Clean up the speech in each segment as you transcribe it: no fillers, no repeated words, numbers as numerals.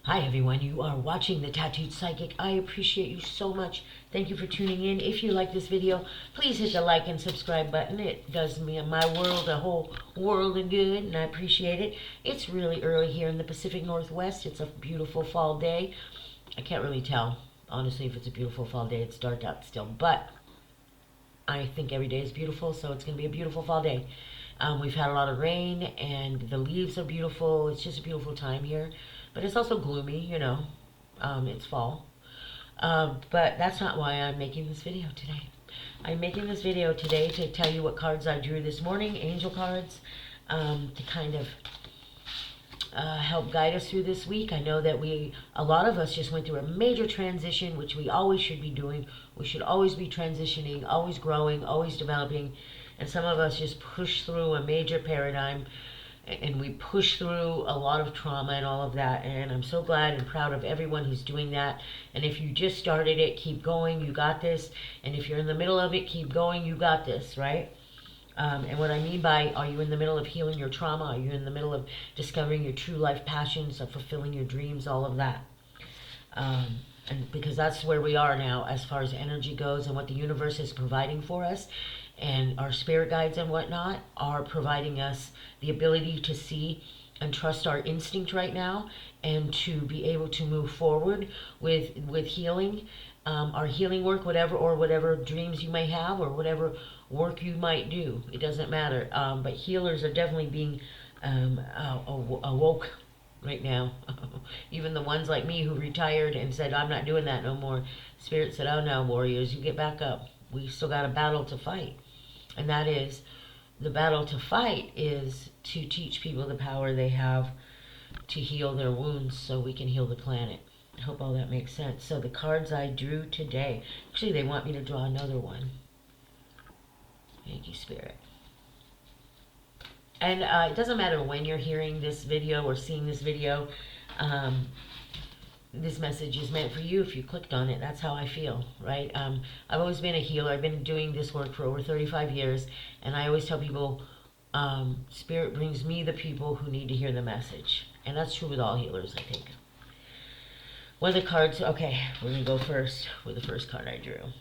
Hi everyone, you are watching The Tattooed Psychic. I appreciate you so much. Thank you for tuning in. If you like this video, please hit the like and subscribe button. It does me and my world a whole world of good, and I appreciate it. It's really early here in the Pacific Northwest. It's a beautiful fall day. I can't really tell, honestly, if it's a beautiful fall day. It's dark out still, but I think every day is beautiful, so it's going to be a beautiful fall day. We've had a lot of rain, and the leaves are beautiful. It's just a beautiful time here. But it's also gloomy, you know. It's fall. But that's not why I'm making this video today. I'm making this video today to tell you what cards I drew this morning, angel cards, to kind of help guide us through this week. I know that a lot of us just went through a major transition, which we always should be doing. We should always be transitioning, always growing, always developing. And some of us just push through a major paradigm, and we push through a lot of trauma and all of that. And I'm so glad and proud of everyone who's doing that. And if you just started it, keep going, you got this. And if you're in the middle of it, keep going, you got this, right? And what I mean by, are you in the middle of healing your trauma? Are you in the middle of discovering your true life passions, of fulfilling your dreams, all of that? And because that's where we are now as far as energy goes, and what the universe is providing for us. And our spirit guides and whatnot are providing us the ability to see and trust our instinct right now, and to be able to move forward with healing, our healing work, whatever dreams you may have, or whatever work you might do. It doesn't matter. But healers are definitely being awoke right now. Even the ones like me who retired and said, I'm not doing that no more. Spirit said, oh no, warriors, you get back up. We still got a battle to fight. And that is, the battle to fight is to teach people the power they have to heal their wounds so we can heal the planet. I hope all that makes sense. So the cards I drew today, actually they want me to draw another one. Thank you, Spirit. And it doesn't matter when you're hearing this video or seeing this video. This message is meant for you if you clicked on it. That's how I feel, right? I've always been a healer. I've been doing this work for over 35 years. And I always tell people, Spirit brings me the people who need to hear the message. And that's true with all healers, I think. One of the cards, okay, we're going to go first with the first card I drew.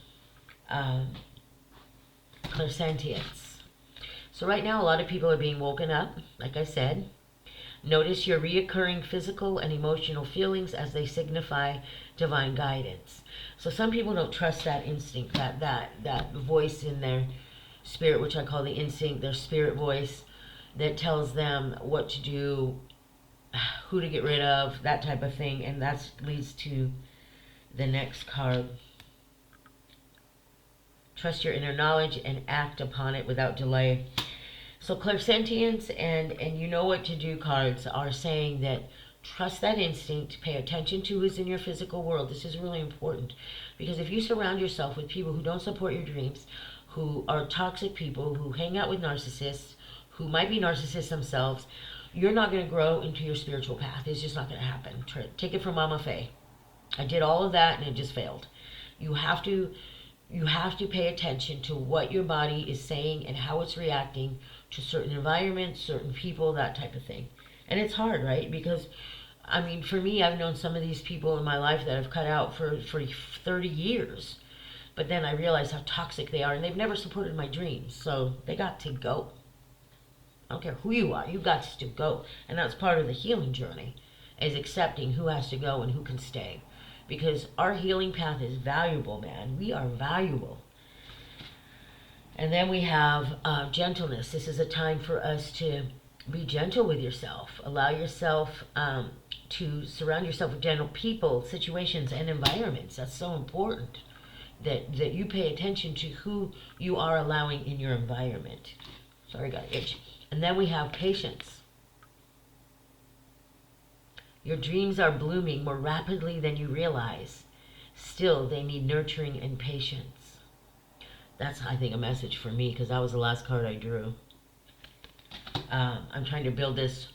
Clairsentience. So right now, a lot of people are being woken up, like I said. Notice your reoccurring physical and emotional feelings as they signify divine guidance. So some people don't trust that instinct, that voice in their spirit, which I call the instinct, their spirit voice, that tells them what to do, who to get rid of, that type of thing. And that leads to the next card. Trust your inner knowledge and act upon it without delay. So clairsentience and you know what to do cards are saying that trust that instinct, pay attention to who's in your physical world. This is really important, because if you surround yourself with people who don't support your dreams, who are toxic people, who hang out with narcissists, who might be narcissists themselves, you're not going to grow into your spiritual path. It's just not going to happen. Take it from Mama Faye. I did all of that and it just failed. You have to pay attention to what your body is saying and how it's reacting to certain environments, certain people, that type of thing. And it's hard, right? Because, I mean, for me, I've known some of these people in my life that I've cut out for 30 years. But then I realized how toxic they are, and they've never supported my dreams. So they got to go. I don't care who you are, you got to go. And that's part of the healing journey, is accepting who has to go and who can stay. Because our healing path is valuable, man. We are valuable. And then we have gentleness. This is a time for us to be gentle with yourself. Allow yourself to surround yourself with gentle people, situations, and environments. That's so important, that you pay attention to who you are allowing in your environment. Sorry, got an itch. And then we have patience. Your dreams are blooming more rapidly than you realize. Still, they need nurturing and patience. That's, I think, a message for me, because that was the last card I drew. I'm trying to build this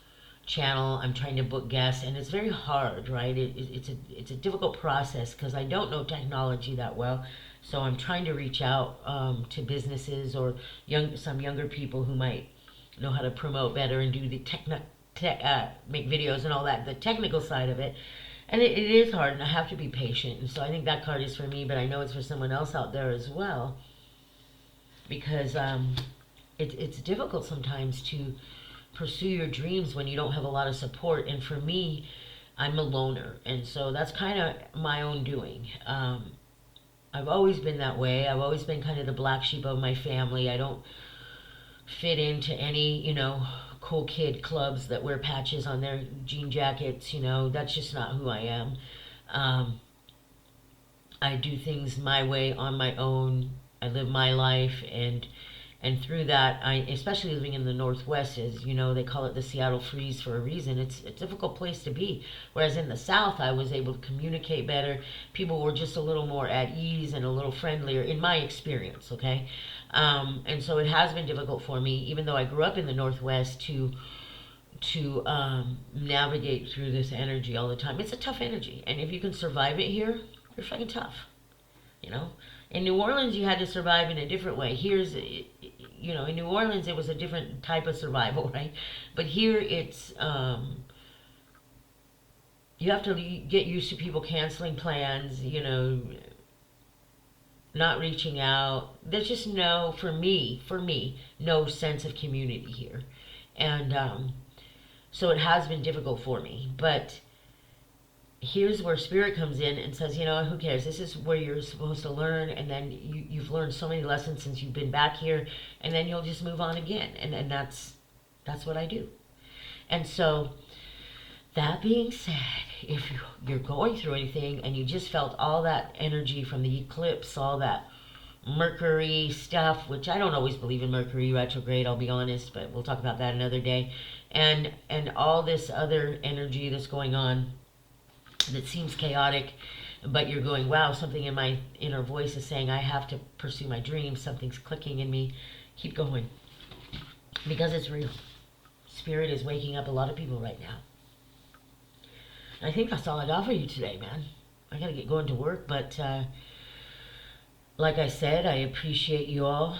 channel. I'm trying to book guests, and it's very hard, right? It's a difficult process, because I don't know technology that well. So I'm trying to reach out to businesses or some younger people who might know how to promote better and do the make videos and all that, the technical side of it. And it is hard, and I have to be patient. And so I think that card is for me, but I know it's for someone else out there as well, because it's difficult sometimes to pursue your dreams when you don't have a lot of support. And for me, I'm a loner, and so that's kind of my own doing. I've always been that way. I've always been kind of the black sheep of my family. I don't fit into any, cool kid clubs that wear patches on their jean jackets. That's just not who I am. I do things my way on my own. I live my life, and through that, especially living in the Northwest, is, they call it the Seattle freeze for a reason. It's a difficult place to be. Whereas in the South, I was able to communicate better. People were just a little more at ease and a little friendlier, in my experience, okay? And so it has been difficult for me, even though I grew up in the Northwest, to navigate through this energy all the time. It's a tough energy, and if you can survive it here, you're fucking tough, In New Orleans, you had to survive in a different way. In New Orleans, it was a different type of survival, right? But here, it's, you have to get used to people canceling plans, not reaching out. There's just for me, no sense of community here. And so it has been difficult for me. But here's where Spirit comes in and says, who cares? This is where you're supposed to learn, and then you've learned so many lessons since you've been back here, and then you'll just move on again. And that's what I do. And so, that being said, if you're going through anything and you just felt all that energy from the eclipse, all that Mercury stuff, which I don't always believe in Mercury retrograde, I'll be honest, but we'll talk about that another day, and all this other energy that's going on that seems chaotic, but you're going, wow, something in my inner voice is saying I have to pursue my dreams, something's clicking in me, keep going, because it's real. Spirit is waking up a lot of people right now. I think that's all I got for you today, man. I gotta get going to work, but like I said, I appreciate you all.